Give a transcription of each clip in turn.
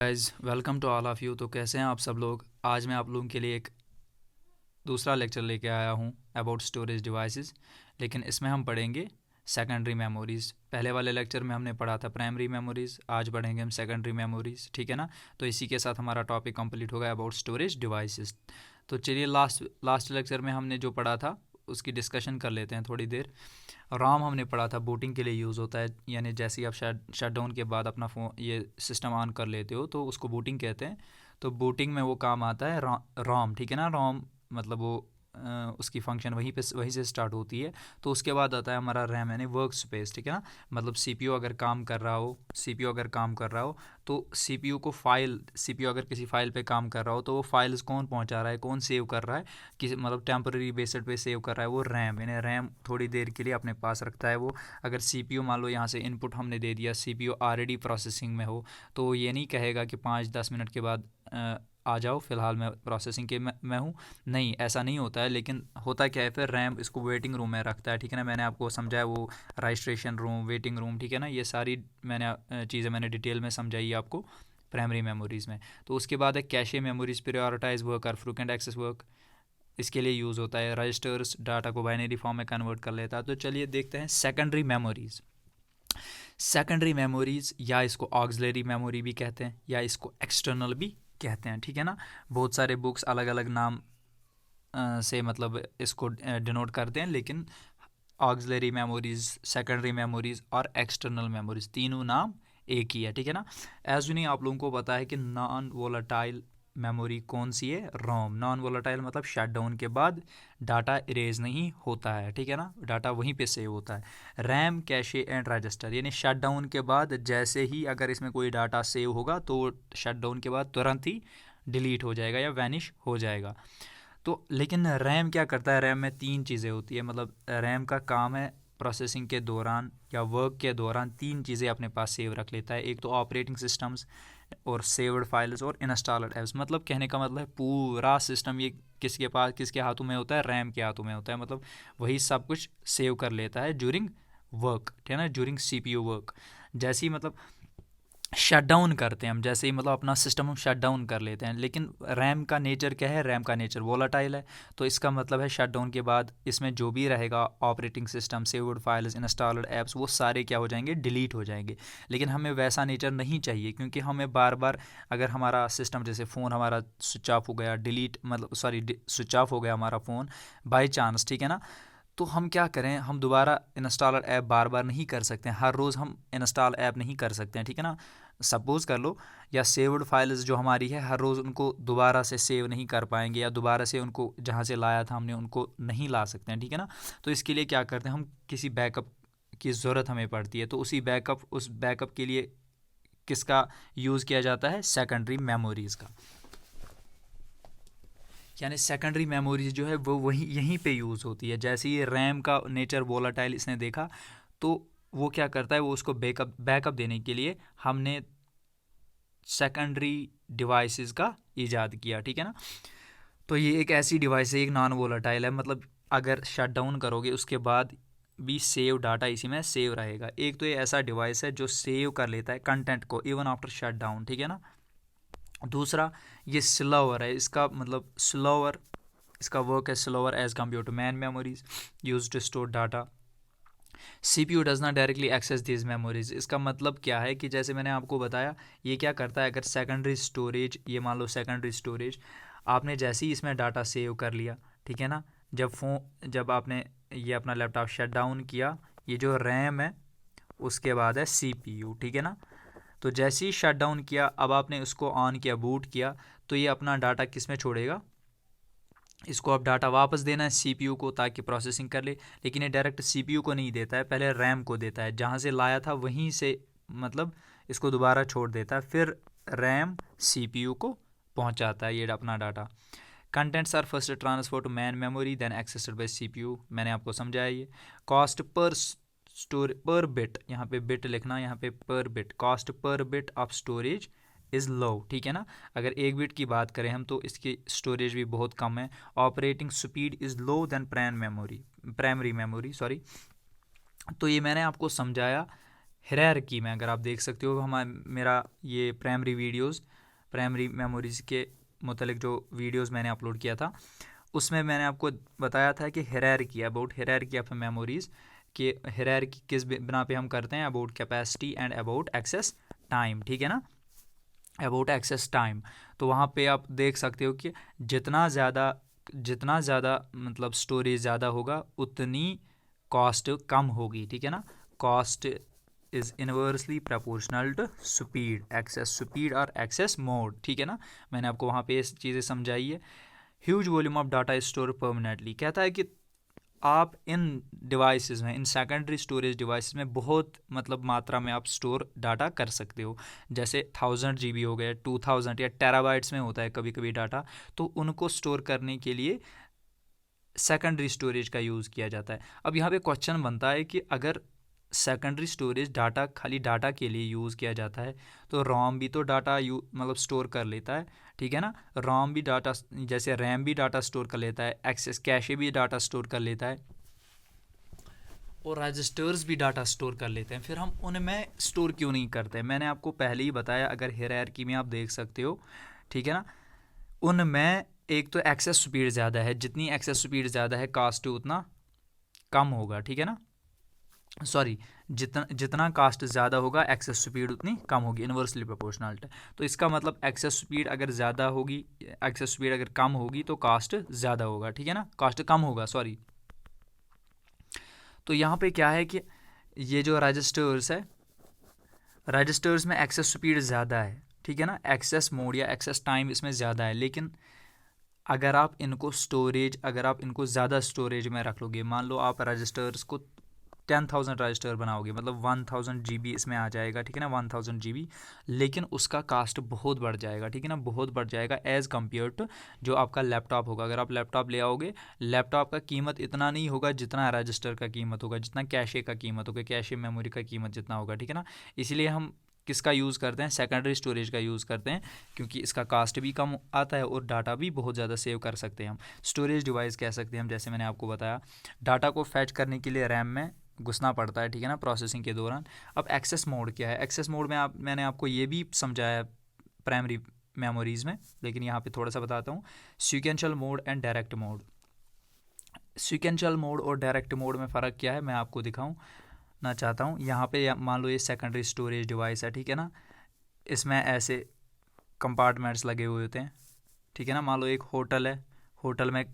Guys welcome to all of you. तो कैसे हैं आप सब लोग। आज मैं आप लोगों के लिए एक दूसरा लेक्चर लेके आया हूँ अबाउट स्टोरेज डिवाइसेस, लेकिन इसमें हम पढ़ेंगे सेकेंडरी मेमोरीज़। पहले वाले लेक्चर में हमने पढ़ा था प्राइमरी मेमोरीज़, आज पढ़ेंगे हम सेकेंडरी मेमोरीज़, ठीक है ना। तो इसी के साथ हमारा टॉपिक कंप्लीट होगा अबाउट स्टोरेज डिवाइसेस। तो चलिए लास्ट लेक्चर में हमने जो पढ़ा था उसकी डिस्कशन कर लेते हैं थोड़ी देर। रॉम हमने पढ़ा था बूटिंग के लिए यूज़ होता है, यानी जैसे ही आप शट डाउन के बाद अपना फ़ोन ये सिस्टम ऑन कर लेते हो तो उसको बूटिंग कहते हैं। तो बूटिंग में वो काम आता है रॉम, ठीक है ना। रॉम मतलब वो उसकी फंक्शन वहीं से स्टार्ट होती है। तो उसके बाद आता है हमारा रैम यानी वर्क स्पेस, ठीक है ना। मतलब सीपीयू अगर काम कर रहा हो तो सीपीयू अगर किसी फाइल पे काम कर रहा हो तो वो फाइल्स कौन पहुंचा रहा है, कौन सेव कर रहा है, किसी मतलब टेम्पररी बेसिस पे सेव कर रहा है वो रैम, यानी रैम थोड़ी देर के लिए अपने पास रखता है वो। अगर सीपीयू मान लो यहाँ से इनपुट हमने दे दिया, सीपीयू ऑलरेडी प्रोसेसिंग में हो तो ये नहीं कहेगा कि 5-10 मिनट के बाद आ जाओ, फ़िलहाल मैं प्रोसेसिंग के मैं हूँ। नहीं, ऐसा नहीं होता है। लेकिन होता क्या है, फिर रैम इसको वेटिंग रूम में रखता है, ठीक है ना। मैंने आपको समझाया वो रजिस्ट्रेशन रूम, वेटिंग रूम, ठीक है ना। ये सारी चीज़ें मैंने डिटेल में समझाई आपको प्राइमरी मेमोरीज़ में। तो उसके बाद है कैशे मेमोरीज, प्रायोरिटाइज वर्क और फ्रीक्वेंट एक्सेस वर्क, इसके लिए यूज़ होता है। रजिस्टर्स डाटा को बाइनरी फॉर्म में कन्वर्ट कर लेता है। तो चलिए देखते हैं सेकेंडरी मेमोरीज़। सेकेंडरी मेमोरीज़ या इसको ऑक्सिलरी मेमोरी भी कहते हैं या इसको एक्सटर्नल भी कहते हैं, ठीक है ना। बहुत सारे बुक्स अलग अलग नाम से मतलब इसको डिनोट करते हैं, लेकिन ऑक्सिलरी मेमोरीज़, सेकेंडरी मेमोरीज़ और एक्सटर्नल मेमोरीज़ तीनों नाम एक ही है, ठीक है ना। एज नहीं आप लोगों को पता है कि नॉन वोलेटाइल मेमोरी कौन सी है, रोम। नॉन वोलेटाइल मतलब शट डाउन के बाद डाटा इरेज नहीं होता है, ठीक है ना, डाटा वहीं पे सेव होता है। रैम, कैशे एंड रजिस्टर, यानी शट डाउन के बाद जैसे ही अगर इसमें कोई डाटा सेव होगा तो शट डाउन के बाद तुरंत ही डिलीट हो जाएगा या वैनिश हो जाएगा। तो लेकिन रैम क्या करता है, रैम में 3 चीज़ें होती है। मतलब रैम का काम है प्रोसेसिंग के दौरान या वर्क के दौरान 3 चीज़ें अपने पास सेव रख लेता है। एक तो ऑपरेटिंग सिस्टम्स और सेव्ड फाइल्स और इंस्टॉल्ड ऐप्स। मतलब कहने का मतलब है पूरा सिस्टम ये किसके हाथों में होता है, रैम के हाथों में होता है। मतलब वही सब कुछ सेव कर लेता है ज्यूरिंग वर्क, ठीक है ना, ज्यूरिंग सीपीयू वर्क। जैसे ही मतलब शट डाउन करते हैं हम, जैसे ही मतलब अपना सिस्टम हम शट डाउन कर लेते हैं। लेकिन रैम का नेचर क्या है, रैम का नेचर वोलाटाइल है। तो इसका मतलब है शट डाउन के बाद इसमें जो भी रहेगा operating system, saved files, installed apps, वो सारे क्या हो जाएंगे, डिलीट हो जाएंगे। लेकिन हमें वैसा नेचर नहीं चाहिए, क्योंकि हमें बार बार अगर हमारा सिस्टम जैसे फ़ोन हमारा स्विच ऑफ हो गया, स्विच ऑफ हो गया हमारा फ़ोन बाई चांस, ठीक है ना। तो हम क्या करें, हम दोबारा इंस्टॉलर ऐप बार बार नहीं कर सकते हैं, हर रोज़ हम इंस्टॉल ऐप नहीं कर सकते हैं, ठीक है ना। सपोज़ कर लो, या सेव्ड फाइल्स जो हमारी है हर रोज़ उनको दोबारा से सेव नहीं कर पाएंगे, या दोबारा से उनको जहाँ से लाया था हमने उनको नहीं ला सकते हैं, ठीक है ना। तो इसके लिए क्या करते हैं, हम किसी बैकअप की ज़रूरत हमें पड़ती है। तो उस बैकअप के लिए किसका यूज़ किया जाता है, सेकेंडरी मेमोरीज़ का। यानी सेकेंडरी मेमोरीज जो है वो यहीं पे यूज़ होती है। जैसे ये रैम का नेचर वोलाटाइल इसने देखा, तो वो क्या करता है, वो उसको बैकअप देने के लिए हमने सेकेंडरी डिवाइसेस का इजाद किया, ठीक है ना। तो ये एक ऐसी डिवाइस है, एक नॉन वोलाटाइल है। मतलब अगर शट डाउन करोगे उसके बाद भी सेव डाटा इसी में सेव रहेगा। एक तो ये ऐसा डिवाइस है जो सेव कर लेता है कंटेंट को इवन आफ्टर शट डाउन, ठीक है ना। दूसरा, ये स्लोअर है, इसका मतलब स्लोअर, इसका वर्क है slower as compared to main memories use to store data. CPU does not directly access this memories. इसका मतलब क्या है कि जैसे मैंने आपको बताया, ये क्या करता है, अगर सेकेंडरी स्टोरेज, ये मान लो सेकेंडरी स्टोरेज, आपने जैसे ही इसमें डाटा सेव कर लिया, ठीक है ना, जब आपने ये अपना लैपटॉप शट डाउन किया, ये जो रैम है उसके बाद है CPU, ठीक है ना। तो जैसे ही शट डाउन किया, अब आपने उसको ऑन किया, बूट किया, तो ये अपना डाटा किस में छोड़ेगा, इसको अब डाटा वापस देना है CPU को ताकि प्रोसेसिंग कर ले। लेकिन ये डायरेक्ट CPU को नहीं देता है, पहले रैम को देता है, जहाँ से लाया था वहीं से मतलब इसको दोबारा छोड़ देता है, फिर रैम CPU को पहुँचाता है ये अपना data. Contents are first transfer to main memory then accessed by CPU। मैंने आपको समझाया ये। कॉस्ट पर बिट, यहाँ पे बिट लिखना, यहाँ पे पर bit, cost per bit of storage is low, ठीक है ना। अगर 1 बिट की बात करें हम तो इसकी स्टोरेज भी बहुत कम है। Operating speed is low than primary memory, sorry. तो ये मैंने आपको समझाया हायरार्की में अगर आप देख सकते हो, मेरा ये प्राइमरी मेमोरीज़ के मुतलिक जो वीडियोस मैंने अपलोड किया था, उसमें मैंने आपको बताया था कि हायरार्की ऑफ मेमोरीज़, कि हायरार्की किस बिना पे हम करते हैं, about capacity and about access time, ठीक है ना, अबाउट एक्सेस टाइम। तो वहाँ पे आप देख सकते हो कि जितना ज़्यादा मतलब स्टोरेज ज़्यादा होगा उतनी कॉस्ट कम होगी, ठीक है ना। Cost is inversely proportional to speed और एक्सेस मोड, ठीक है ना। मैंने आपको वहाँ पे ये चीज़ें समझाई है। Huge volume of data store permanently, कहता है कि आप इन डिवाइसेस में, इन सेकेंडरी स्टोरेज डिवाइसेस में बहुत मतलब मात्रा में आप स्टोर डाटा कर सकते हो। जैसे 1000 GB हो गए, 2000 या टेराबाइट्स में होता है कभी कभी डाटा, तो उनको स्टोर करने के लिए सेकेंडरी स्टोरेज का यूज़ किया जाता है। अब यहाँ पे क्वेश्चन बनता है कि अगर सेकेंडरी स्टोरेज डाटा खाली डाटा के लिए यूज़ किया जाता है, तो रोम भी तो डाटा मतलब स्टोर कर लेता है, ठीक है ना। रोम भी डाटा, जैसे रैम भी डाटा स्टोर कर लेता है, एक्सेस कैशे भी डाटा स्टोर कर लेता है, और रजिस्टर्स भी डाटा स्टोर कर लेते हैं। फिर हम उनमें स्टोर क्यों नहीं करते? मैंने आपको पहले ही बताया, अगर हायरार्की में आप देख सकते हो, ठीक है ना, उनमें एक तो एक्सेस स्पीड ज़्यादा है, जितनी एक्सेस स्पीड ज़्यादा है कास्ट उतना कम होगा, ठीक है ना। सॉरी, जितना कास्ट ज़्यादा होगा एक्सेस स्पीड उतनी कम होगी, इनवर्सली प्रोपोर्शनल है। तो इसका मतलब एक्सेस स्पीड अगर ज़्यादा होगी, एक्सेस स्पीड अगर कम होगी तो कास्ट ज़्यादा होगा, ठीक है ना, कास्ट कम होगा, सॉरी। तो यहाँ पे क्या है कि ये जो रजिस्टर्स है, रजिस्टर्स में एक्सेस स्पीड ज़्यादा है, ठीक है ना, एक्सेस मोड या एक्सेस टाइम इसमें ज़्यादा है। लेकिन अगर आप इनको ज़्यादा स्टोरेज में रख लोगे, मान लो आप रजिस्टर्स को 10,000 रजिस्टर बनाओगे, मतलब 1000 GB इसमें आ जाएगा, ठीक है ना, 1000 GB, लेकिन उसका कास्ट बहुत बढ़ जाएगा, ठीक है ना, बहुत बढ़ जाएगा एज़ कम्पेयर टू जो आपका लैपटॉप होगा। अगर आप लैपटॉप ले आओगे, लैपटॉप का कीमत इतना नहीं होगा जितना रजिस्टर का कीमत होगा, जितना कैशे का कीमत होगा, कैशे मेमोरी का कीमत जितना होगा, ठीक है ना। इसलिए हम किसका यूज़ करते हैं? सेकेंडरी स्टोरेज का यूज़ करते हैं, क्योंकि इसका कास्ट भी कम आता है और डाटा भी बहुत ज़्यादा सेव कर सकते हैं हम। स्टोरेज डिवाइस कह सकते हैं हम, जैसे मैंने आपको बताया, डाटा को फैच करने के लिए रैम में घुसना पड़ता है, ठीक है ना, प्रोसेसिंग के दौरान। अब एक्सेस मोड क्या है? एक्सेस मोड में मैंने आपको ये भी समझाया प्राइमरी मेमोरीज़ में, लेकिन यहाँ पे थोड़ा सा बताता हूँ। Sequential mode and direct mode. Sequential mode और डायरेक्ट मोड में फ़र्क क्या है मैं आपको दिखाऊँ ना चाहता हूँ। यहाँ पे मान लो ये सेकेंडरी स्टोरेज डिवाइस है, ठीक है ना, इसमें ऐसे कंपार्टमेंट्स लगे हुए होते हैं, ठीक है ना। मान लो एक होटल है, होटल में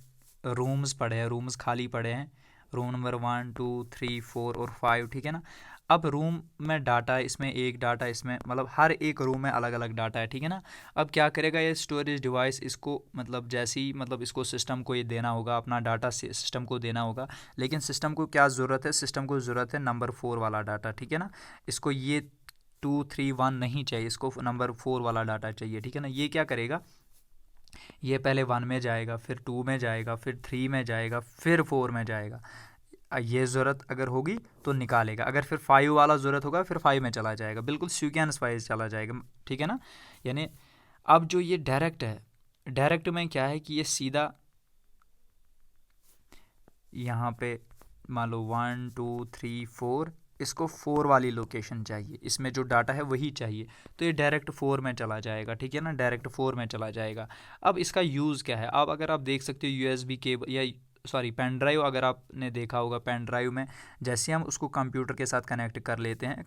रूम्स पड़े हैं, रूम्स खाली पड़े हैं, रूम नंबर 1 2 3 4 और 5, ठीक है ना। अब रूम में डाटा, इसमें एक डाटा, इसमें मतलब हर एक रूम में अलग अलग डाटा है, ठीक है ना। अब क्या करेगा ये स्टोरेज डिवाइस, इसको मतलब जैसे ही मतलब इसको सिस्टम को ये देना होगा, अपना डाटा सिस्टम को देना होगा, लेकिन सिस्टम को क्या ज़रूरत है? सिस्टम को ज़रूरत है नंबर 4 वाला डाटा, ठीक है ना। इसको ये 2 3 1 नहीं चाहिए, इसको नंबर 4 वाला डाटा चाहिए, ठीक है ना। ये क्या करेगा? ये पहले 1 में जाएगा, फिर 2 में जाएगा, फिर 3 में जाएगा, फिर 4 में जाएगा। ये ज़रूरत अगर होगी तो निकालेगा, अगर फिर 5 वाला ज़रूरत होगा फिर 5 में चला जाएगा, बिल्कुल सीक्वेंस वाइज चला जाएगा, ठीक है ना। यानी अब जो ये डायरेक्ट है, डायरेक्ट में क्या है कि ये सीधा यहाँ पे मान लो 1 2 3 4, इसको 4 वाली लोकेशन चाहिए, इसमें जो डाटा है वही चाहिए, तो ये डायरेक्ट 4 में चला जाएगा, ठीक है ना, डायरेक्ट 4 में चला जाएगा। अब इसका यूज़ क्या है? अब अगर आप देख सकते हो USB केबल या सॉरी पेन ड्राइव, अगर आपने देखा होगा पेन ड्राइव में जैसे हम उसको कंप्यूटर के साथ कनेक्ट कर लेते हैं,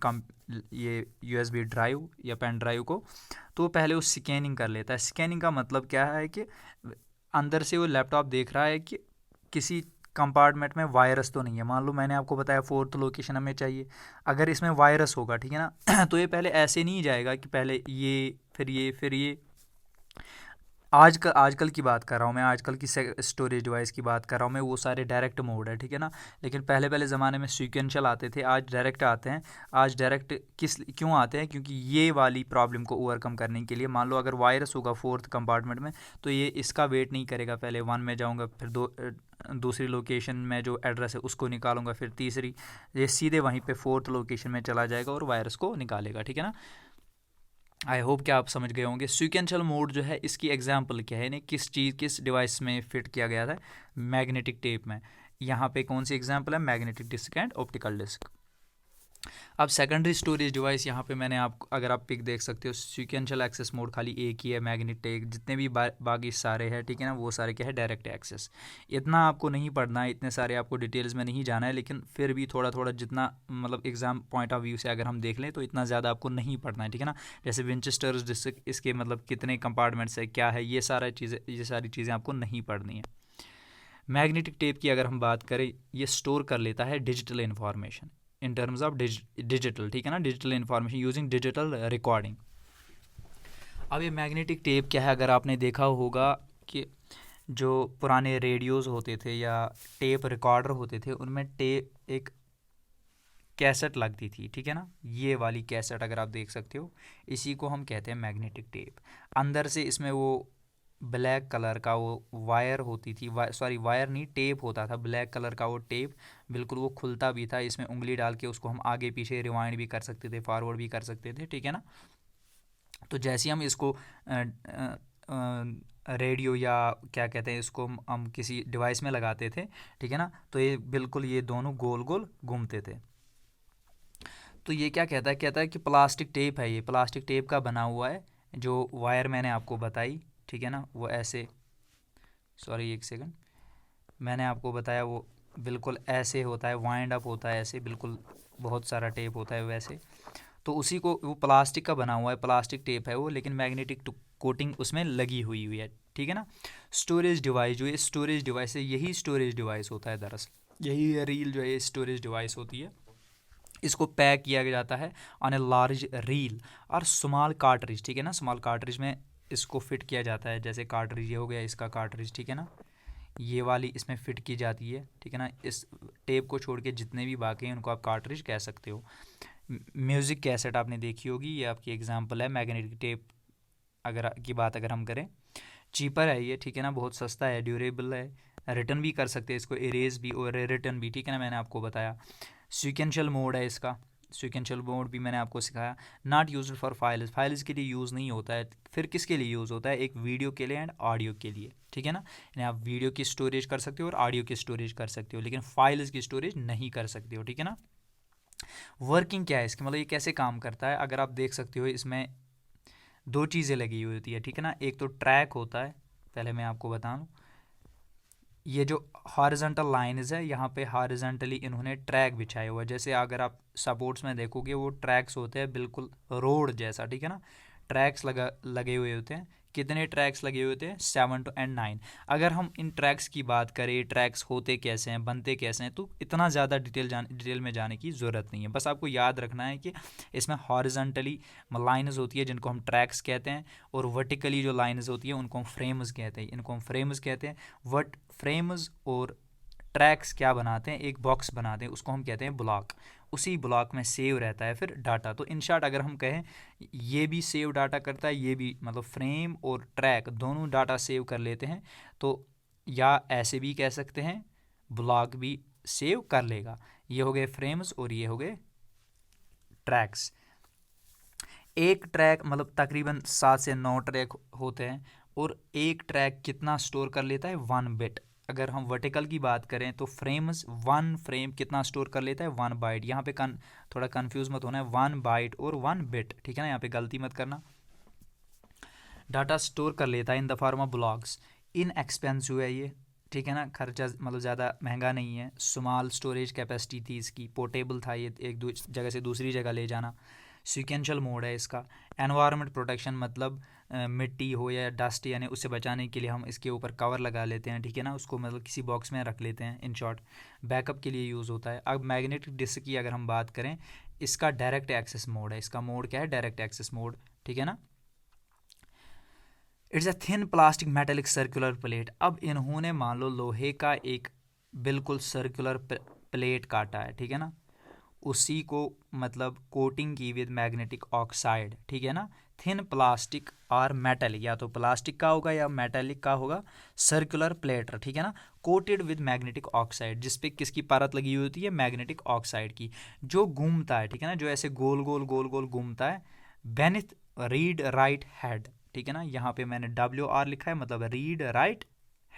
ये USB ड्राइव या पेन ड्राइव को, तो पहले वो स्कैनिंग कर लेता है। स्कैनिंग का मतलब क्या है कि अंदर से वो लैपटॉप देख रहा है कि किसी कंपार्टमेंट में वायरस तो नहीं है। मान लो मैंने आपको बताया 4th लोकेशन हमें चाहिए, अगर इसमें वायरस होगा, ठीक है ना, तो ये पहले ऐसे नहीं जाएगा कि पहले ये फिर ये फिर ये। आजकल की बात कर रहा हूँ मैं, आजकल की स्टोरेज डिवाइस की बात कर रहा हूँ मैं, वो सारे डायरेक्ट मोड है, ठीक है ना। लेकिन पहले ज़माने में सीक्वेंशियल आते थे, आज डायरेक्ट आते हैं। आज डायरेक्ट क्यों आते हैं? क्योंकि ये वाली प्रॉब्लम को ओवरकम करने के लिए, मान लो अगर वायरस होगा 4th कंपार्टमेंट में, तो ये इसका वेट नहीं करेगा, पहले 1 में जाऊँगा, फिर दूसरी लोकेशन में जो एड्रेस है उसको निकालूंगा, फिर तीसरी, ये सीधे वहीं पे 4th लोकेशन में चला जाएगा और वायरस को निकालेगा, ठीक है ना। आई होप कि आप समझ गए होंगे। सीक्वेंशियल मोड जो है इसकी एग्जांपल क्या है, यानी किस डिवाइस में फिट किया गया था? मैग्नेटिक टेप में। यहाँ पे कौन सी एग्जांपल है? Magnetic disk and optical disk. अब सेकेंडरी स्टोरेज डिवाइस यहाँ पे मैंने आप अगर आप पिक देख सकते हो, सीक्वेंशियल एक्सेस मोड खाली एक ही है, मैग्नेटिक जितने भी बाकी सारे हैं, ठीक है ना, वो सारे क्या है, डायरेक्ट एक्सेस। इतना आपको नहीं पढ़ना है, इतने सारे आपको डिटेल्स में नहीं जाना है, लेकिन फिर भी थोड़ा थोड़ा जितना मतलब एग्जाम पॉइंट ऑफ व्यू से अगर हम देख लें तो इतना ज़्यादा आपको नहीं पढ़ना है, ठीक है ना। जैसे विंचेस्टर्स डिस्ट्रिक्ट, इसके मतलब कितने कंपार्टमेंट्स है, क्या है, ये सारी चीज़ें आपको नहीं पढ़नी है। मैग्नेटिक टेप की अगर हम बात करें, ये स्टोर कर लेता है digital information in terms of digital, ठीक है ना, digital information using digital recording. अब ये मैग्नेटिक टेप क्या है, अगर आपने देखा होगा कि जो पुराने रेडियोज़ होते थे या टेप रिकॉर्डर होते थे, उनमें टेप एक कैसेट लगती थी, ठीक है ना, ये वाली कैसेट अगर आप देख सकते हो, इसी को हम कहते हैं मैग्नेटिक टेप। अंदर से इसमें वो ब्लैक कलर का वो वायर होती थी, सॉरी वायर नहीं, टेप होता था, ब्लैक कलर का वो टेप, बिल्कुल वो खुलता भी था, इसमें उंगली डाल के उसको हम आगे पीछे रिवाइंड भी कर सकते थे, फॉरवर्ड भी कर सकते थे, ठीक है ना। तो जैसे हम इसको रेडियो या क्या कहते हैं इसको, हम किसी डिवाइस में लगाते थे, ठीक है ना, तो ये बिल्कुल ये दोनों गोल गोल घूमते थे। तो ये क्या कहता है कि प्लास्टिक टेप है, ये प्लास्टिक टेप का बना हुआ है, जो वायर मैंने आपको बताई, ठीक है ना, वो ऐसे, सॉरी एक सेकंड, मैंने आपको बताया वो बिल्कुल ऐसे होता है, वाइंड अप होता है ऐसे, बिल्कुल बहुत सारा टेप होता है वैसे। तो उसी को, वो प्लास्टिक का बना हुआ है, प्लास्टिक टेप है वो, लेकिन मैग्नेटिक कोटिंग उसमें लगी हुई है, ठीक है ना। स्टोरेज डिवाइस जो है, स्टोरेज डिवाइस है, यही स्टोरेज डिवाइस होता है दरअसल, यही रील जो है स्टोरेज डिवाइस होती है। इसको पैक किया जाता है ऑन ए लार्ज रील और स्मॉल कार्ट्रिज, ठीक है ना, स्मॉल कार्ट्रिज में इसको फिट किया जाता है, जैसे कार्ट्रिज ये हो गया इसका कार्ट्रिज, ठीक है ना, ये वाली इसमें फिट की जाती है, ठीक है ना। इस टेप को छोड़ के जितने भी बाकी हैं उनको आप कार्ट्रिज कह सकते हो। म्यूज़िक कैसेट आपने देखी होगी, ये आपकी एग्जांपल है मैग्नेटिक टेप अगर हम करें। चीपर है ये, ठीक है ना, बहुत सस्ता है, ड्यूरेबल है, रिटर्न भी कर सकते हैं इसको, इरेज भी और रिटर्न भी, ठीक है ना, मैंने आपको बताया। सीक्वेंशियल मोड है इसका, सीक्वेंशियल मोड भी मैंने आपको सिखाया। Not used for files, files के लिए यूज़ नहीं होता है, फिर किसके लिए यूज़ होता है, एक वीडियो के लिए एंड ऑडियो के लिए, ठीक है ना। यानी आप वीडियो की स्टोरेज कर सकते हो और ऑडियो की स्टोरेज कर सकते हो, लेकिन फाइल्स की स्टोरेज नहीं कर सकते हो, ठीक है ना। वर्किंग क्या है इसकी, मतलब ये कैसे काम करता है, अगर आप देख सकते हो इसमें दो चीज़ें लगी हुई होती है, ठीक है ना। एक तो ट्रैक होता है, पहले मैं आपको बताऊँ, ये जो हॉरिजॉन्टल लाइन्स है, यहाँ पे हॉरिजॉन्टली इन्होंने ट्रैक बिछाए हुआ है, जैसे अगर आप सपोर्ट्स में देखोगे वो ट्रैक्स होते हैं बिल्कुल रोड जैसा, ठीक है ना, ट्रैक्स लगे हुए होते हैं। कितने ट्रैक्स लगे हुए होते हैं, 7 to 9। अगर हम इन ट्रैक्स की बात करें, ट्रैक्स होते कैसे हैं, बनते कैसे हैं, तो इतना ज़्यादा डिटेल में जाने की ज़रूरत नहीं है, बस आपको याद रखना है कि इसमें हॉरिजॉन्टली लाइन्स होती है जिनको हम ट्रैक्स कहते हैं, और वर्टिकली जो लाइन्स होती है उनको हम फ्रेम्स कहते हैं, इनको हम फ्रेम्स कहते हैं। वट फ्रेम्स और ट्रैक्स क्या बनाते हैं, एक बॉक्स बनाते हैं, उसको हम कहते हैं ब्लॉक। उसी ब्लॉक में सेव रहता है फिर डाटा। तो इन शॉर्ट अगर हम कहें, ये भी सेव डाटा करता है, ये भी, मतलब फ्रेम और ट्रैक दोनों डाटा सेव कर लेते हैं। तो या ऐसे भी कह सकते हैं, ब्लॉक भी सेव कर लेगा। ये हो गए फ्रेम्स और ये हो गए ट्रैक्स। एक ट्रैक मतलब तकरीबन 7 से 9 ट्रैक होते हैं, और एक ट्रैक कितना स्टोर कर लेता है, 1 बिट। अगर हम वर्टिकल की बात करें तो फ्रेम्स, 1 फ्रेम कितना स्टोर कर लेता है, 1 बाइट। यहाँ पे थोड़ा कंफ्यूज मत होना है, 1 बाइट और 1 बिट, ठीक है ना, यहाँ पे गलती मत करना। डाटा स्टोर कर लेता है in the form of blocks. Inexpensive है ये, ठीक है ना, खर्चा मतलब ज़्यादा महंगा नहीं है। स्मॉल स्टोरेज कैपेसिटी थी इसकी, पोर्टेबल था ये, एक जगह से दूसरी जगह ले जाना। सीक्वेंशियल मोड है इसका। एनवायरनमेंट प्रोटेक्शन, मतलब मिट्टी हो या डस्ट, यानी उससे बचाने के लिए हम इसके ऊपर कवर लगा लेते हैं, ठीक है ना, उसको मतलब किसी बॉक्स में रख लेते हैं। इन शॉर्ट बैकअप के लिए यूज़ होता है। अब मैग्नेटिक डिस्क की अगर हम बात करें, इसका डायरेक्ट एक्सेस मोड है, इसका मोड क्या है, डायरेक्ट एक्सेस मोड, ठीक है ना। It's a thin plastic metallic circular plate. अब इन्होंने मान लो लोहे का एक बिल्कुल सर्कुलर प्लेट काटा है, ठीक है ना, उसी को मतलब कोटिंग की विद मैग्नेटिक ऑक्साइड, ठीक है ना। थिन प्लास्टिक और मेटल, या तो प्लास्टिक का होगा या मेटेलिक का होगा, सर्कुलर प्लेटर, ठीक है ना, कोटेड विद मैग्नेटिक ऑक्साइड, जिसपे किसकी परत लगी हुई होती है, मैग्नेटिक ऑक्साइड की, जो घूमता है, ठीक है ना, जो ऐसे गोल गोल घूमता है। बेनिथ रीड राइट हेड, ठीक है ना, यहाँ पे मैंने WR लिखा है, मतलब रीड राइट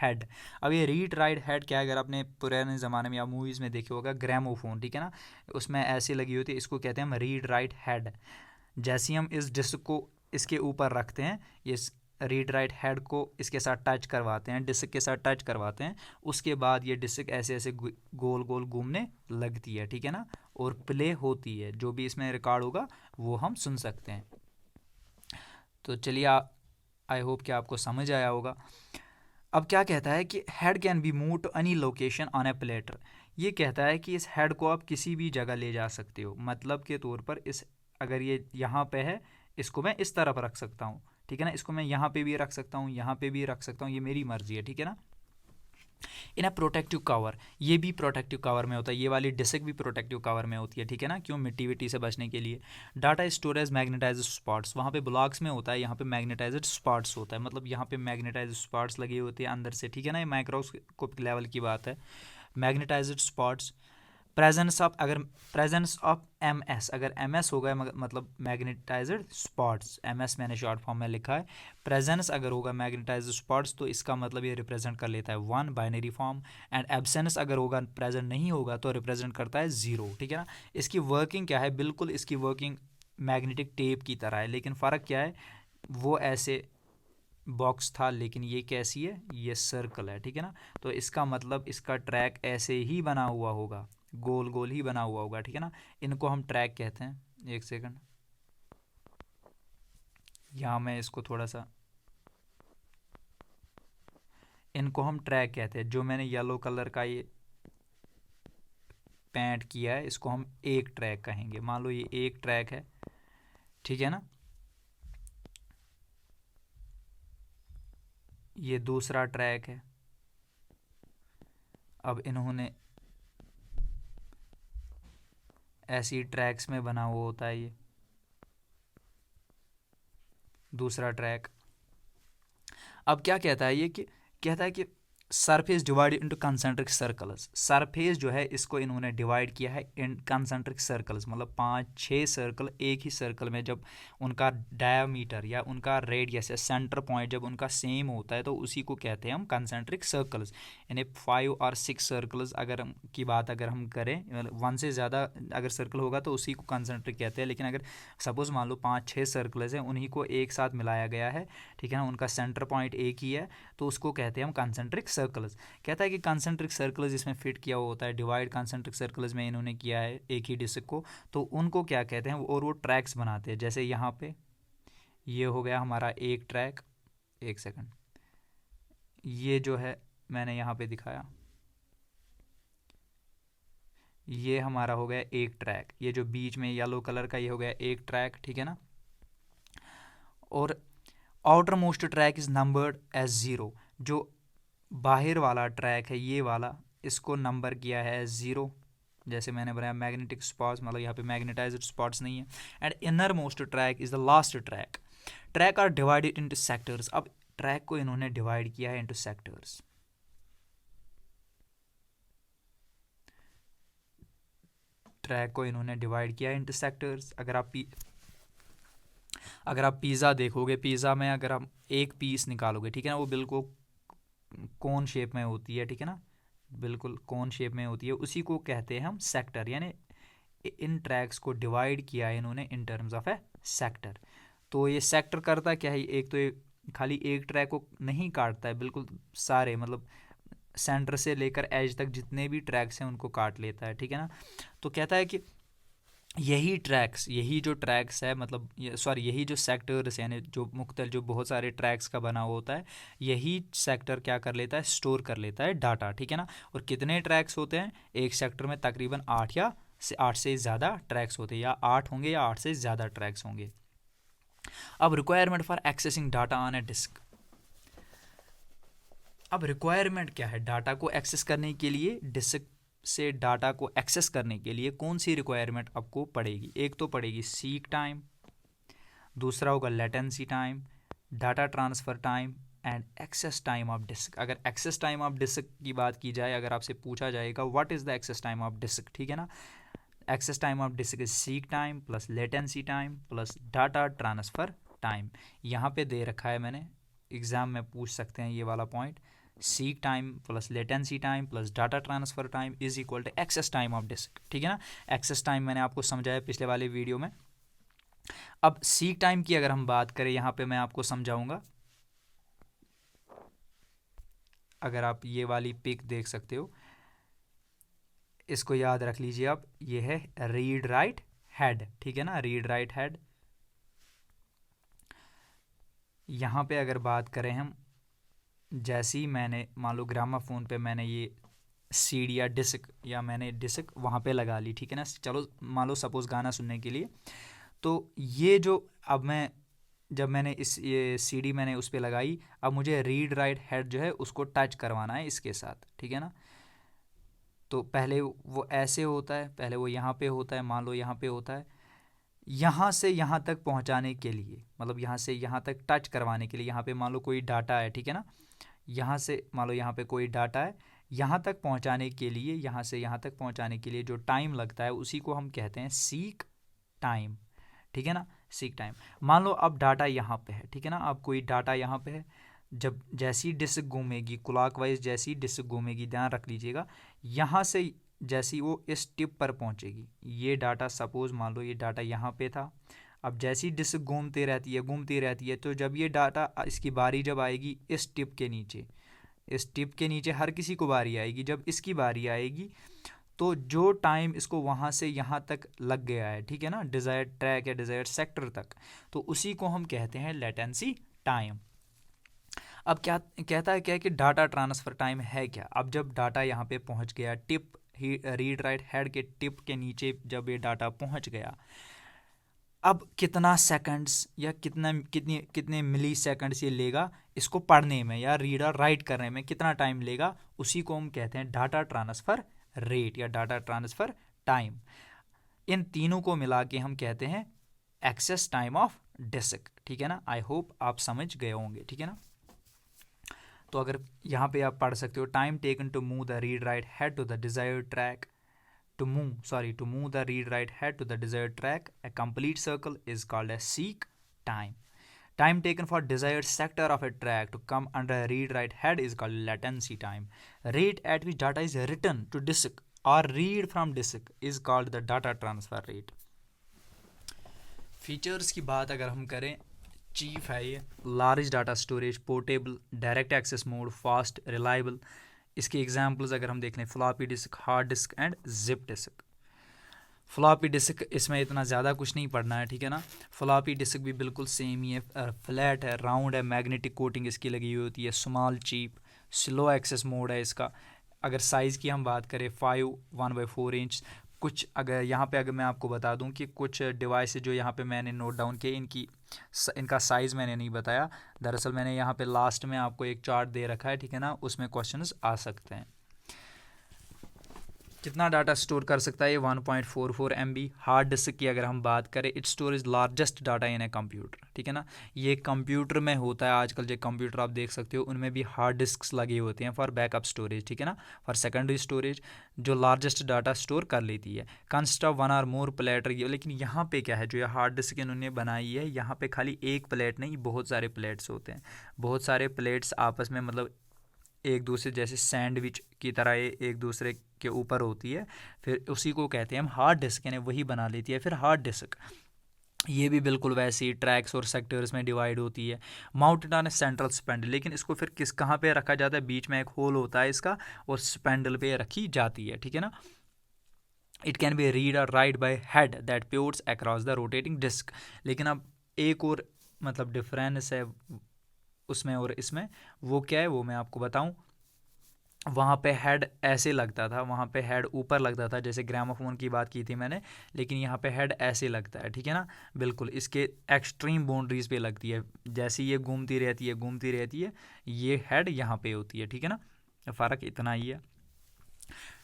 हेड। अब ये रीड राइट हेड क्या है, अगर आपने पुराने ज़माने में या मूवीज़ में देखे होगा ग्रामोफोन, ठीक है ना, उसमें ऐसी लगी होती है, इसको कहते हैं हम रीड राइट हेड। जैसे ही हम इस डिस्क को इसके ऊपर रखते हैं, ये रीड राइट हेड को इसके साथ टच करवाते हैं, डिस्क के साथ टच करवाते हैं, उसके बाद ये डिस्क ऐसे ऐसे गोल गोल घूमने लगती है, ठीक है ना, और प्ले होती है, जो भी इसमें रिकॉर्ड होगा वो हम सुन सकते हैं। तो चलिए, आई होप कि आपको समझ आया होगा। अब क्या कहता है कि head can be move to any location on a platter. ये कहता है कि इस हेड को आप किसी भी जगह ले जा सकते हो, मतलब के तौर पर इस अगर ये यहाँ पे है, इसको मैं इस तरफ रख सकता हूँ, ठीक है ना, इसको मैं यहाँ पे भी रख सकता हूँ, यहाँ पे भी रख सकता हूँ, ये मेरी मर्जी है, ठीक है ना। इन अ प्रोटेक्टिव कवर, ये भी प्रोटेक्टिव कवर में होता है, ये वाली डिस्क भी प्रोटेक्टिव कवर में होती है, ठीक है ना, क्यों, मिट्टी विट्टी से बचने के लिए। डाटा स्टोरेज मैग्नेटाइज्ड स्पॉट्स, वहाँ पे ब्लॉक्स में होता है, यहाँ पे मैग्नेटाइज्ड स्पॉट्स होता है, मतलब यहाँ पे मैग्नेटाइज्ड स्पॉट्स लगे होते हैं अंदर से, ठीक है ना, ये माइक्रोस्कोपिक लेवल की बात है। मैग्नेटाइज्ड स्पॉट्स, प्रेजेंस ऑफ, अगर प्रेजेंस ऑफ एम एस, अगर एम एस होगा मतलब मैग्नेटाइज्ड स्पॉट्स, एम एस मैंने शॉर्ट फॉर्म में लिखा है, प्रेजेंस अगर होगा मैग्नेटाइज्ड स्पॉट्स तो इसका मतलब ये रिप्रेजेंट कर लेता है 1 बाइनरी फॉर्म, एंड एब्सेंस अगर होगा, प्रेजेंट नहीं होगा तो रिप्रेजेंट करता है 0, ठीक है ना। इसकी वर्किंग क्या है, बिल्कुल इसकी वर्किंग मैग्नेटिक टेप की तरह है, लेकिन फ़र्क क्या है, वो ऐसे बॉक्स था, लेकिन ये कैसी है, ये सर्कल है, ठीक है ना। तो इसका मतलब इसका ट्रैक ऐसे ही बना हुआ होगा, गोल गोल ही बना हुआ होगा, ठीक है ना। इनको हम ट्रैक कहते हैं। एक सेकंड, यहाँ मैं इसको थोड़ा सा, इनको हम ट्रैक कहते हैं। जो मैंने येलो कलर का ये पेंट किया है, इसको हम एक ट्रैक कहेंगे। मान लो ये एक ट्रैक है, ठीक है ना, ये दूसरा ट्रैक है। अब इन्होंने ऐसी ट्रैक्स में बना हुआ होता है, ये दूसरा ट्रैक। अब क्या कहता है ये, कि कहता है कि surface divide into concentric circles, surface जो है इसको इन्होंने डिवाइड किया है इन कंसेंट्रिक सर्कल्स, मतलब 5-6 सर्कल एक ही सर्कल में, जब उनका डायामीटर या उनका रेडियस या सेंटर पॉइंट जब उनका सेम होता है तो उसी को कहते हैं हम कंसेंट्रिक सर्कल्स। यानी 5 और 6 सर्कल्स अगर की बात अगर हम करें, मतलब 1 से ज़्यादा अगर सर्कल होगा तो उसी को कंसेंट्रिक कहते हैं, लेकिन अगर सपोज मान लो 5-6 सर्कल्स हैं, उन्हीं को एक साथ मिलाया गया है, ठीक है ना, उनका सेंटर पॉइंट एक ही है, तो उसको कहते हैं हम कंसेंट्रिक सर्कल्स। कहता है कि कंसेंट्रिक सर्कल्स इसमें फिट किया हुआ होता है, डिवाइड कंसेंट्रिक सर्कल्स में इन्होंने किया है एक ही डिस्क को, तो उनको क्या कहते हैं, और वो ट्रैक्स बनाते हैं। जैसे यहाँ पे ये हो गया हमारा एक ट्रैक, एक सेकंड, ये जो है मैंने यहाँ पे दिखाया, ये हमारा हो गया एक ट्रैक, ये जो बीच में येलो कलर का ये हो गया एक ट्रैक, ठीक है ना। और outer most track is numbered as 0, जो बाहर वाला ट्रैक है ये वाला, इसको नंबर किया है 0, जैसे मैंने बनाया मैग्नेटिक स्पॉट्स, मतलब यहाँ पे मैग्नेटाइज्ड स्पॉट्स नहीं है। And inner most track is the last track. Track are divided into sectors, अब ट्रैक को इन्होंने डिवाइड किया है इनटू सेक्टर्स। ट्रैक को इन्होंने डिवाइड किया है इनटू सेक्टर्स। अगर आप पिज़्ज़ा देखोगे, पिज़्ज़ा में अगर आप एक पीस निकालोगे, ठीक है ना, वो बिल्कुल कोन शेप में होती है, ठीक है ना, बिल्कुल कोन शेप में होती है, उसी को कहते हैं हम सेक्टर। यानी इन ट्रैक्स को डिवाइड किया है इन्होंने in terms of A sector. तो ये सेक्टर करता क्या है, एक तो ये खाली एक ट्रैक को नहीं काटता है, बिल्कुल सारे, मतलब सेंटर से लेकर एज तक जितने भी ट्रैक्स हैं उनको काट लेता है, ठीक है ना। तो कहता है कि यही ट्रैक्स, यही जो ट्रैक्स है, मतलब यही जो सेक्टर्स यानी जो मुख्तल जो बहुत सारे ट्रैक्स का बना हुआ होता है, यही सेक्टर क्या कर लेता है, स्टोर कर लेता है डाटा, ठीक है ना। और कितने ट्रैक्स होते हैं एक सेक्टर में, तकरीबन 8 से ज़्यादा ट्रैक्स होते हैं, या 8 होंगे या 8 से ज़्यादा ट्रैक्स होंगे। अब requirement for accessing data on a disk. अब रिक्वायरमेंट क्या है, डाटा को एक्सेस करने के लिए, डिस्क से डाटा को एक्सेस करने के लिए कौन सी रिक्वायरमेंट आपको पड़ेगी। एक तो पड़ेगी सीक टाइम, दूसरा होगा latency time, data transfer time and access time of disk. अगर एक्सेस टाइम ऑफ डिस्क की बात की जाए, अगर आपसे पूछा जाएगा what is the access time of disk, ठीक है ना, access time of disk is seek time plus latency time plus data transfer time. यहाँ पे दे रखा है मैंने, एग्ज़ाम में पूछ सकते हैं ये वाला point, seek time plus latency time plus data transfer time is equal to access time of disk, ठीक है ना। एक्सेस टाइम मैंने आपको समझाया पिछले वाले वीडियो में। अब सीक टाइम की अगर हम बात करें यहाँ पे मैं आपको समझाऊंगा। अगर आप ये वाली पिक देख सकते हो, इसको याद रख लीजिए आप, ये है रीड राइट हेड, ठीक है ना, रीड राइट हेड। यहाँ पे अगर बात करें हम, जैसे ही मैंने मान लो ग्रामाफोन पे मैंने ये सीडी या डिस्क, या मैंने डिस्क वहाँ पे लगा ली, ठीक है ना, चलो मान लो सपोज़ गाना सुनने के लिए, तो ये जो अब मैं जब मैंने ये सीडी मैंने उस पर लगाई, अब मुझे रीड राइट हेड जो है उसको टच करवाना है इसके साथ, ठीक है ना। तो पहले वो ऐसे होता है, पहले वो यहाँ पे होता है, मान लो यहाँ पे होता है, यहाँ से यहाँ तक पहुँचाने के लिए, मतलब यहाँ से यहाँ तक टच करवाने के लिए, यहाँ पे मान लो कोई डाटा है, ठीक है ना, यहाँ से मान लो यहाँ पे कोई डाटा है, यहाँ तक पहुँचाने के लिए, यहाँ से यहाँ तक पहुँचाने के लिए जो टाइम लगता है उसी को हम कहते हैं सीक टाइम, ठीक है ना, सीक टाइम। मान लो अब डाटा यहाँ पे है, ठीक है ना, अब कोई डाटा यहाँ पे है, जब जैसी डिस्क घूमेगी क्लॉकवाइज, जैसी डिस्क घूमेगी, ध्यान रख लीजिएगा, यहाँ से जैसी वो इस टिप पर पहुँचेगी, ये डाटा सपोज़ मान लो ये डाटा यहाँ पे था, अब जैसी डिस्क घूमती रहती है, तो जब ये डाटा, इसकी बारी जब आएगी इस टिप के नीचे, इस टिप के नीचे हर किसी को बारी आएगी, जब इसकी बारी आएगी तो जो टाइम इसको वहाँ से यहाँ तक लग गया है, ठीक है ना, डिज़ायर्ड ट्रैक या डिज़ायर्ड सेक्टर तक, तो उसी को हम कहते हैं लेटेंसी टाइम। अब क्या कहता है, क्या है कि डाटा ट्रांसफ़र टाइम है क्या। अब जब डाटा यहाँ पे पहुँच गया, टिप ही रीड राइट हेड के टिप के नीचे जब ये डाटा पहुँच गया, अब कितना सेकंड्स या कितने मिली सेकंड्स ये लेगा इसको पढ़ने में या रीड और राइट करने में, कितना टाइम लेगा, उसी को हम कहते हैं डाटा ट्रांसफ़र रेट या डाटा ट्रांसफ़र टाइम। इन तीनों को मिला के हम कहते हैं एक्सेस टाइम ऑफ डिस्क, ठीक है ना। आई होप आप समझ गए होंगे, ठीक है ना। तो अगर यहाँ पे आप पढ़ सकते हो, time taken to move the read write head to the desired track, to move the read write head to the desired track, a complete circle is called as seek time. Time taken for desired sector of a track to come under a read write head is called latency time. Rate at which data is written to disk or read from disk is called the data transfer rate. Features की बात अगर हम करें, chief है ये, large data storage, portable, direct access mode, fast, reliable. इसके examples अगर हम देख लें, floppy disk, hard disk and zip disk. Floppy disk, इसमें इतना ज़्यादा कुछ नहीं पढ़ना है, ठीक है ना। फ्लॉपी डिस्क भी बिल्कुल सेम ही है, फ्लैट है, राउंड है, मैग्नेटिक कोटिंग इसकी लगी हुई होती है, small, cheap, slow access mode है इसका। अगर साइज़ की हम बात करें 1/4 इंच। कुछ अगर यहाँ पे अगर मैं आपको बता दूँ कि कुछ डिवाइस जो यहाँ पे मैंने नोट डाउन किए, इनका साइज़ मैंने नहीं बताया, दरअसल मैंने यहाँ पे लास्ट में आपको एक चार्ट दे रखा है, ठीक है ना, उसमें क्वेश्चंस आ सकते हैं। कितना डाटा स्टोर कर सकता है ये, 1.44 MB। हार्ड डिस्क की अगर हम बात करें, it storage largest data in a computer, ठीक है ना। ये कंप्यूटर में होता है, आजकल जो कंप्यूटर आप देख सकते हो उनमें भी हार्ड डिस्क लगे होते हैं फॉर बैकअप स्टोरेज, ठीक है ना, फॉर सेकेंडरी स्टोरेज, जो लार्जेस्ट डाटा स्टोर कर लेती है। कंस्ट ऑफ 1 और मोर प्लेट, लेकिन यहाँ पे क्या है, जो ये हार्ड डिस्क इन्होंने बनाई है, यहाँ पे खाली एक प्लेट नहीं, बहुत सारे प्लेट्स होते हैं, बहुत सारे प्लेट्स आपस में मतलब एक दूसरे जैसे सैंडविच की तरह एक दूसरे के ऊपर होती है, फिर उसी को कहते हैं हम हार्ड डिस्क, यानी वही बना लेती है फिर हार्ड डिस्क। ये भी बिल्कुल वैसे ही ट्रैक्स और सेक्टर्स में डिवाइड होती है। Mounted on A central spindle, लेकिन इसको फिर कहाँ पे रखा जाता है, बीच में एक होल होता है इसका और स्पेंडल पे रखी जाती है, ठीक है ना। इट कैन बी रीड और write by head that pures across the rotating disc. लेकिन अब एक और मतलब डिफरेंस है उसमें और इसमें, वो क्या है वो मैं आपको बताऊं। वहाँ पे हेड ऐसे लगता था, वहाँ पे हेड ऊपर लगता था, जैसे ग्रामोफोन की बात की थी मैंने, लेकिन यहाँ पे हेड ऐसे लगता है, ठीक है ना, बिल्कुल इसके एक्सट्रीम बाउंड्रीज पे लगती है, जैसे ये घूमती रहती है, ये हेड यहाँ पे होती है, ठीक है ना, फ़र्क इतना ही है।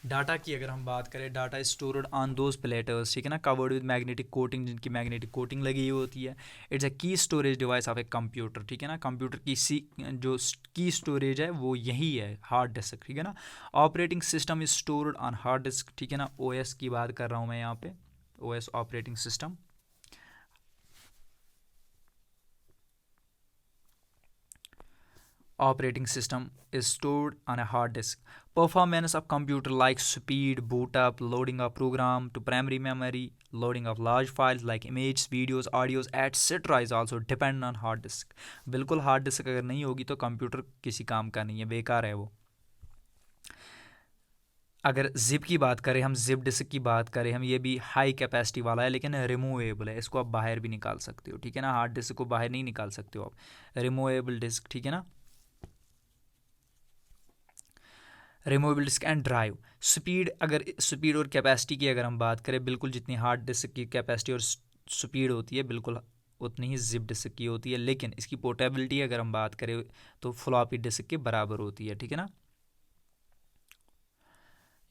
डाटा की अगर हम बात करें, data stored on those platters, ठीक है ना, कवर्ड विद मैग्नेटिक कोटिंग, जिनकी मैग्नेटिक कोटिंग लगी हुई होती है। इट्स अ की storage device of a computer, ठीक है ना, कंप्यूटर की जो की स्टोरेज है वो यही है, हार्ड डिस्क, ठीक है ना। Operating system is stored on hard disk, ठीक है ना, OS की बात कर रहा हूँ मैं यहाँ पे, OS operating system. operating system is stored on a hard disk. Performance of computer like speed, boot up, loading of program to primary memory, loading of large files like images, videos, audios, etc. is also depend on hard disk. बिल्कुल hard disk अगर नहीं होगी तो computer किसी काम का नहीं है, बेकार है वो. अगर जिप की बात करें, हम जिप डिस्क की बात करें, हम ये भी हाई कैपेसिटी वाला है लेकिन रिमूवेबल है, इसको आप बाहर भी निकाल सकते हो, ठीक है ना. हार्ड डिस्क को बाहर नहीं निकाल सकते हो आप, रिमूवेबल डिस्क, ठीक है ना. Removable disc and drive. Speed, अगर स्पीड और कैपेसिटी की अगर हम बात करें, बिल्कुल जितनी हार्ड डिस्क की कैपेसिटी और स्पीड होती है बिल्कुल उतनी ही जिप डिस्क की होती है, लेकिन इसकी पोर्टेबिलिटी अगर हम बात करें तो फ्लॉपी डिस्क के बराबर होती है, ठीक है ना.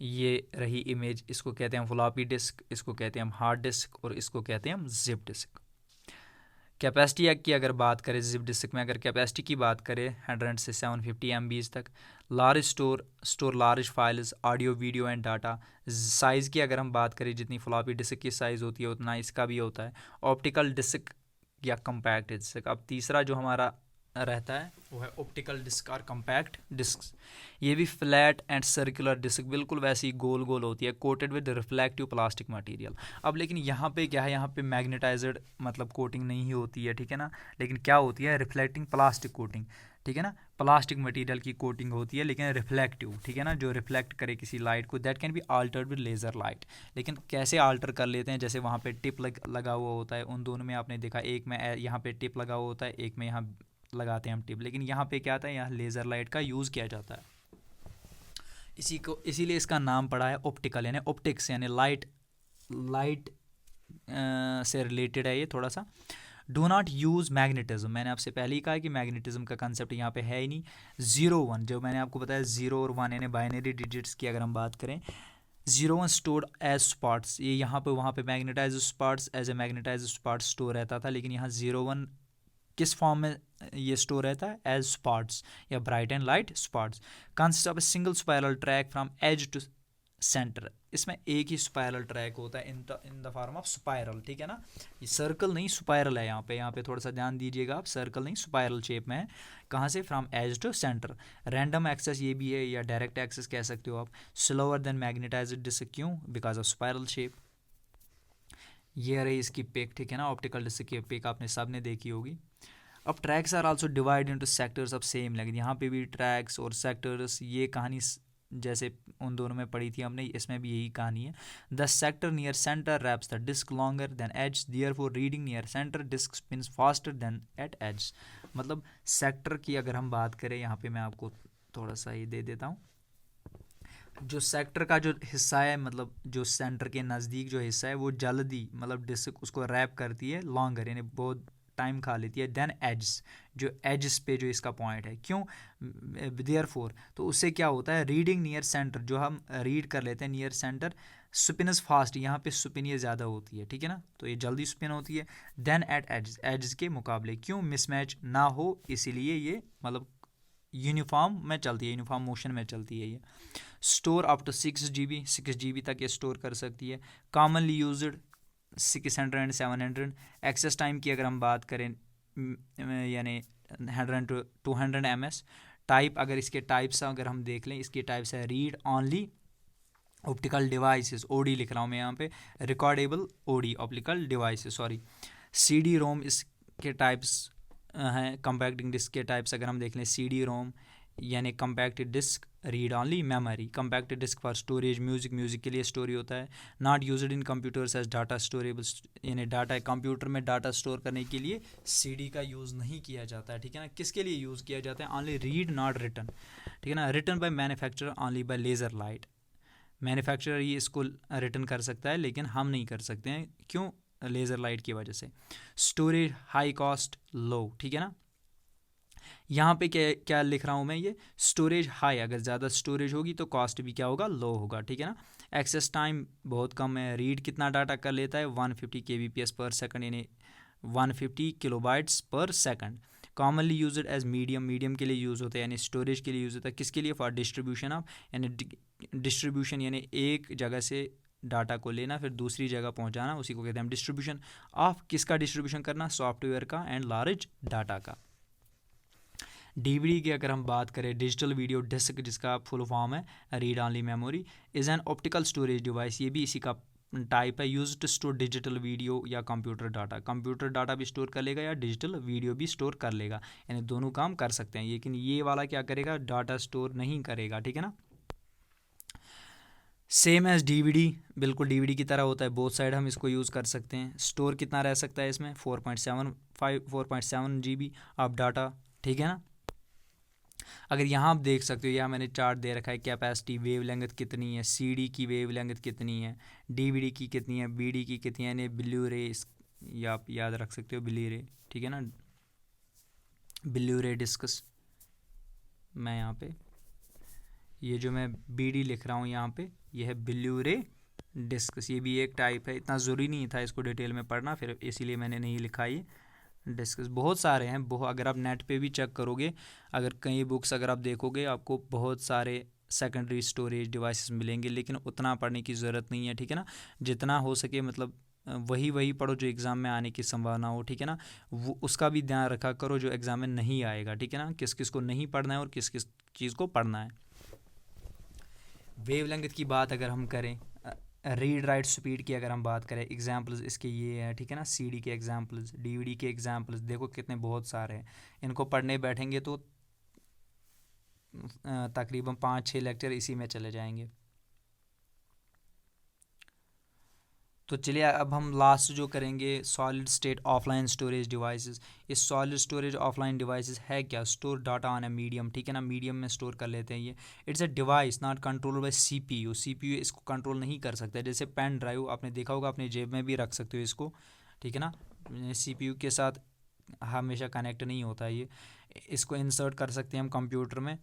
ये रही इमेज, इसको कहते हैं फ्लॉपी डिस्क, इसको कहते हैं हम हार्ड डिस्क और इसको कहते हैं हम जिप डिस्क. कैपेसिटी की अगर बात करें जिप डिस्क में, अगर कैपेसिटी की बात करें 100 से 750 MB तक. Large store large files, audio, video and data. Size की अगर हम बात करें, जितनी फ्लॉपी डिस्क की साइज़ होती है उतना इसका भी होता है. ऑप्टिकल डिस्क या कम्पैक्ट डिस्क. अब तीसरा जो हमारा रहता है वो है ऑप्टिकल डिस्क और कम्पैक्ट डिस्क. ये भी फ्लैट एंड सर्कुलर डिस्क, बिल्कुल वैसी गोल गोल होती है, coated with reflective plastic material. अब लेकिन यहाँ पे क्या है, यहाँ पे मैग्नेटाइज्ड मतलब कोटिंग नहीं होती है, ठीक है ना, लेकिन क्या होती है, रिफ्लेक्टिंग प्लास्टिक कोटिंग, ठीक है ना. प्लास्टिक मटेरियल की कोटिंग होती है लेकिन रिफ्लेक्टिव, ठीक है ना, जो रिफ्लेक्ट करे किसी लाइट को. That can be altered with laser light. लेकिन कैसे आल्टर कर लेते हैं, जैसे वहाँ पे टिप लगा हुआ होता है, उन दोनों में आपने देखा, एक में यहाँ पे टिप लगा हुआ होता है, एक में यहाँ लगाते हैं हम टिप, लेकिन यहाँ पे क्या आता है, यहाँ लेज़र लाइट का यूज़ किया जाता है. इसीलिए इसका नाम पड़ा है ऑप्टिकल, यानी ऑप्टिक्स यानी लाइट से रिलेटेड है ये थोड़ा सा. Do not use magnetism. मैंने आपसे पहले ही कहा कि मैग्नेटिज्म का कंसेप्ट यहाँ पे है ही नहीं. 0-1 जो मैंने आपको बताया, 0 और 1 यानी बाइनरी डिजिट्स की अगर हम बात करें, 0-1 स्टोर्ड एज स्पॉट्स. ये यहाँ पे वहाँ पे magnetize spots as a magnetize spot store रहता था, लेकिन यहाँ 0-1 किस फॉर्म में ये स्टोर रहता है, एज स्पॉट्स या bright and light spots. Consist of a single spiral track from edge to center. इसमें एक ही स्पाइरल ट्रैक होता है in the form of spiral, ठीक है ना. ये सर्कल नहीं स्पाइरल है, यहाँ पे थोड़ा सा ध्यान दीजिएगा आप, सर्कल नहीं स्पाइरल शेप में है. कहाँ से, from edge to center. Random access ये भी है, या डायरेक्ट एक्सेस कह सकते हो आप. स्लोअर देन मैग्नेटाइज्ड डिस्क, क्यों, बिकॉज ऑफ स्पाइरल शेप. ये रही इसकी पिक, ठीक है ना, ऑप्टिकल डिस्क की पिक आपने सब ने देखी होगी. अब tracks are also divide into sectors of same length. यहाँ पे भी ट्रैक्स और सेक्टर्स, ये कहानी जैसे उन दोनों में पढ़ी थी हमने, इसमें भी यही कहानी है. The sector near center wraps the disk longer than edge, therefore reading near center disk spins faster than at edge. मतलब सेक्टर की अगर हम बात करें, यहाँ पे मैं आपको थोड़ा सा ही दे देता हूँ. जो सेक्टर का जो हिस्सा है, मतलब जो सेंटर के नज़दीक जो हिस्सा है, वो जल्दी मतलब डिस्क उसको रैप करती है लॉन्गर, यानी बहुत टाइम खा लेती है. देन एज, जो एज पे जो इसका पॉइंट है, क्यों, देयरफॉर, तो उससे क्या होता है, रीडिंग नियर सेंटर, जो हम रीड कर लेते हैं नियर सेंटर, स्पिनस फास्ट, यहाँ पे स्पिन ये ज़्यादा होती है, ठीक है ना, तो ये जल्दी स्पिन होती है. देन एट एज, एज के मुकाबले, क्यों, मिसमैच ना हो, इसीलिए ये मतलब यूनिफॉर्म में चलती है, यूनिफॉर्म मोशन में चलती है ये. स्टोर अप टू 6 GB तक ये स्टोर कर सकती है. Commonly used 600 and 700. Access time की अगर हम बात करें, यानी 100 to 200 ms. टाइप, अगर इसके टाइप्स अगर हम देख लें, इसकी टाइप्स है read only optical devices, OD लिख रहा हूँ मैं यहाँ पे, recordable OD optical devices, sorry. CD ROM इसके टाइप्स हैं. कंपैक्टिंग डिस्क के टाइप्स अगर हम देख लें, CD रोम यानी compact disk, read only memory. Compact disk for storage, music के लिए स्टोरी होता है. Not used in computers as data storable, यानी डाटा कंप्यूटर में डाटा स्टोर करने के लिए CD का यूज़ नहीं किया जाता है, ठीक है ना. किसके लिए यूज़ किया जाता है, ऑनली रीड नॉट रिटन, ठीक है ना. Written by manufacturer only by laser light. Manufacturer ही इसको रिटन कर सकता है, लेकिन हम नहीं कर सकते हैं, क्यों, लेज़र लाइट की वजह से. स्टोरेज हाई कॉस्ट लो, ठीक है ना. यहाँ पे क्या लिख रहा हूँ मैं, ये स्टोरेज हाई, अगर ज़्यादा स्टोरेज होगी तो कॉस्ट भी क्या होगा, लो होगा, ठीक है ना. एक्सेस टाइम बहुत कम है. रीड कितना डाटा कर लेता है, 150 kbps पर सेकंड, यानी 150 किलोबाइट्स पर second. Commonly used as medium के लिए यूज़ होता है, यानी स्टोरेज के लिए यूज़ होता है. किसके लिए, फॉर डिस्ट्रीब्यूशन ऑफ, यानी डिस्ट्रीब्यूशन यानी एक जगह से डाटा को लेना फिर दूसरी जगह पहुंचाना, उसी को कहते हैं हम डिस्ट्रीब्यूशन ऑफ. किसका डिस्ट्रीब्यूशन करना, सॉफ्टवेयर का एंड लार्ज डाटा का. डीवीडी की अगर हम बात करें, डिजिटल वीडियो डिस्क जिसका फुल फॉर्म है read only memory, is an optical storage device, ये भी इसी का टाइप है, use to store digital video या कंप्यूटर डाटा। कंप्यूटर डाटा भी स्टोर कर लेगा या डिजिटल वीडियो भी स्टोर कर लेगा, यानी दोनों काम कर सकते हैं, लेकिन ये वाला क्या करेगा, डाटा स्टोर नहीं करेगा, ठीक है ना। सेम एज डीवीडी, बिल्कुल डीवीडी की तरह होता है, बोथ साइड हम इसको यूज़ कर सकते हैं। स्टोर कितना रह सकता है इसमें, 4.7 GB ऑफ डाटा, ठीक है ना। अगर यहाँ आप देख सकते हो, यहाँ मैंने चार्ट दे रखा है, कैपेसिटी, वेव लेंथ कितनी है, सीडी की वेव लेंथ कितनी है, डीवीडी की कितनी है, बीडी की कितनी है, यानी ब्लू रे, ये आप याद रख सकते हो, ब्लू रे, ठीक है ना, ब्लू रे डिस्कस। मैं यहाँ पे ये जो मैं बीडी लिख रहा हूँ यहाँ पे, ये है ब्लू रे डिस्कस, ये भी एक टाइप है, इतना ज़रूरी नहीं था इसको डिटेल में पढ़ना, फिर इसीलिए मैंने नहीं लिखा ये डिस्कस। बहुत सारे हैं, बहुत, अगर आप नेट पे भी चेक करोगे, अगर कई बुक्स अगर आप देखोगे, आपको बहुत सारे सेकेंडरी स्टोरेज डिवाइसेस मिलेंगे, लेकिन उतना पढ़ने की ज़रूरत नहीं है, ठीक है ना। जितना हो सके मतलब वही पढ़ो जो एग्ज़ाम में आने की संभावना हो, ठीक है ना। वो उसका भी ध्यान रखा करो जो एग्ज़ाम में नहीं आएगा, ठीक है ना, किस किस को नहीं पढ़ना है और किस किस चीज़ को पढ़ना है। वेव लेंथ की बात अगर हम करें, रीड राइट स्पीड की अगर हम बात करें, एग्जांपल्स इसके ये हैं, ठीक है ना, सीडी के एग्जांपल्स, डीवीडी के एग्जांपल्स, देखो कितने बहुत सारे हैं। इनको पढ़ने बैठेंगे तो तकरीबन 5-6 लेक्चर इसी में चले जाएंगे। तो चलिए अब हम लास्ट जो करेंगे, solid state offline storage devices. इस सॉलिड स्टोरेज ऑफलाइन डिवाइसेस है क्या, store data on a medium, ठीक है ना, मीडियम में स्टोर कर लेते हैं ये। It's a device not control by CPU, CPU इसको कंट्रोल नहीं कर सकता। जैसे पेन ड्राइव आपने देखा होगा, अपने जेब में भी रख सकते हो इसको, ठीक है ना, सीपीयू के साथ हमेशा कनेक्ट नहीं होता ये। इसको इंसर्ट कर सकते हैं हम कंप्यूटर में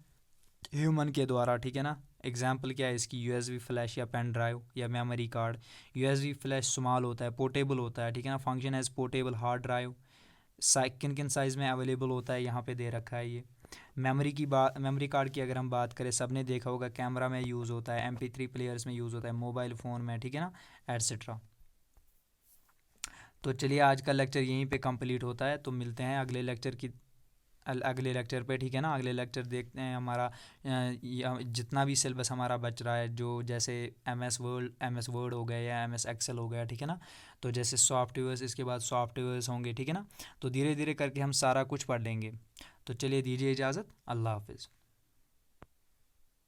ह्यूमन के द्वारा, ठीक है ना। एग्जाम्पल क्या है इसकी, यूएसबी फ्लैश या पेन ड्राइव या memory card. USB flash small होता है, पोर्टेबल होता है, ठीक है ना, function as portable hard drive. किन किन साइज़ में अवेलेबल होता है यहाँ पे दे रखा है ये। मेमोरी कार्ड की अगर हम बात करें, सबने देखा होगा कैमरा में यूज़ होता है, MP3 प्लेयर्स में यूज़ होता है, मोबाइल फ़ोन में, ठीक है ना, एट्सेट्रा। तो चलिए आज का लेक्चर यहीं पे कंप्लीट होता है, तो मिलते हैं अगले लेक्चर पे, ठीक है ना। अगले लेक्चर देखते हैं हमारा जितना भी सिलेबस हमारा बच रहा है, जो जैसे MS वर्ड हो गया या MS एक्सेल हो गया, ठीक है ना। तो जैसे सॉफ्टवेयर्स, इसके बाद सॉफ्टवेयर्स होंगे, ठीक है ना। तो धीरे धीरे करके हम सारा कुछ पढ़ लेंगे। तो चलिए दीजिए इजाज़त, अल्लाह हाफिज़।